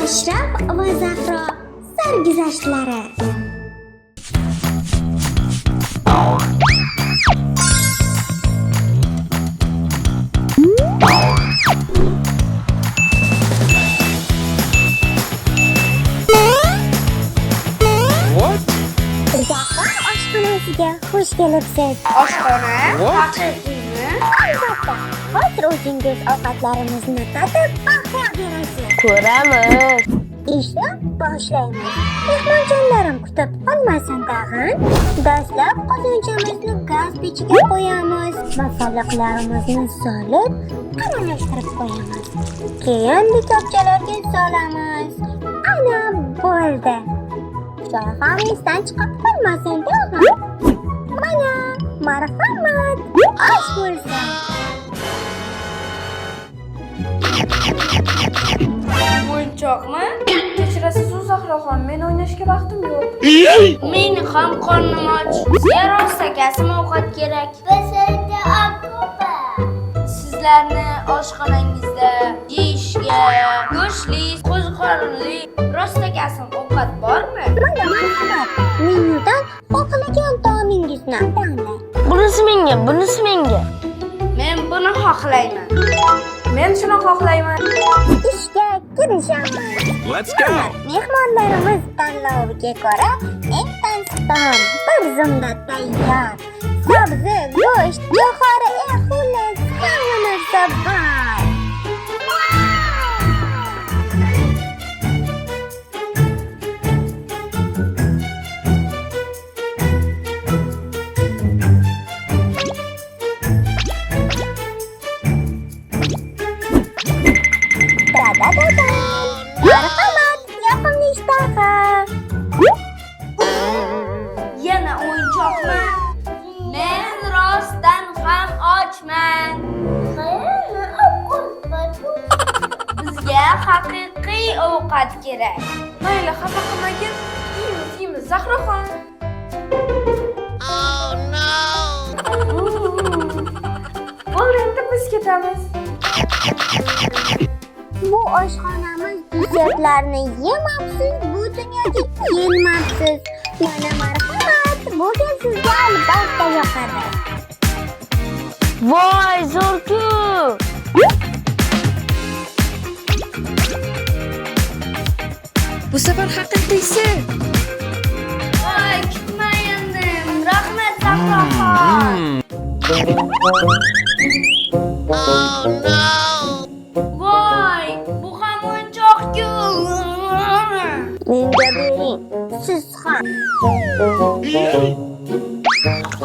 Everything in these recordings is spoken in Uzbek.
Ashraf va Zahro sarguzashtlari. Zahro oshxonasiga xush kelibsiz. Oshxona? Haqiqiymi? Albatta. Hozir o'zingiz ovqatlarimizni tatib baho berasiz. Ko'ramiz. Ishni boshlaymiz. Mehmonjonlarim kutib qolmasin tag'in. Dastlab qozonchamizni gaz pechiga qo'yamiz. Masalliqlarimizni solib, aralashtirib qo'yamiz. Keyin likopchalarga solamiz. Ana bo'ldi. Choy ham esdan chiqib qolmasin tag'in. Mana, marhamat. Osh bo'lsin. O'yinchoqmi? Kechirasiz Zahroxon, men o'ynashga vaqtim yo'q. Meni ham qornim och. Sizga rost akasimi ovqat kerak. Bizda okopa. Sizlarni oshxonangizda yeyishga go'shtli, qo'ziqorinli rost akasim ovqat bormi? Mana marhamat. Menyudan xohlagan taomingizni tanlang. Bunisi menga. Men buni xohlayman. Men shuni xohlayman. Ishga kirishamiz. Let's go! Mehmonlarimiz tanloviga ko'ra eng tansiq taom bir zumda tayyor. Sabzi, go'sht, jo'xori, xullas hamma narsa bor. Marhamat, yoqimli ishtaha. Yana o'yinchoqmi? Men rostdan ham ochman. Bizga haqiqiy ovqat kerak. Mayli, xafa qilmagin. Yeymiz, Zahroxon. Oh no. Bo'ldi, endi biz ketamiz. Bu oshxonamiz desertlarni yemabsiz, bu dunyoga kelmabsiz. Mana marhamat, bu gal sizga albatta yoqadi. Voy, zo'r-ku! Bu safar haqiqiysi. Voy, kutmagandim. Rahmat, Zahroxon. Voy, bu ham o'yinchoq-ku. Menga bering, siz ham.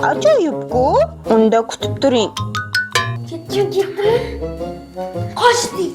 Ajoyib-ku. Unda kutib turing. Ketdimi? Qochdik.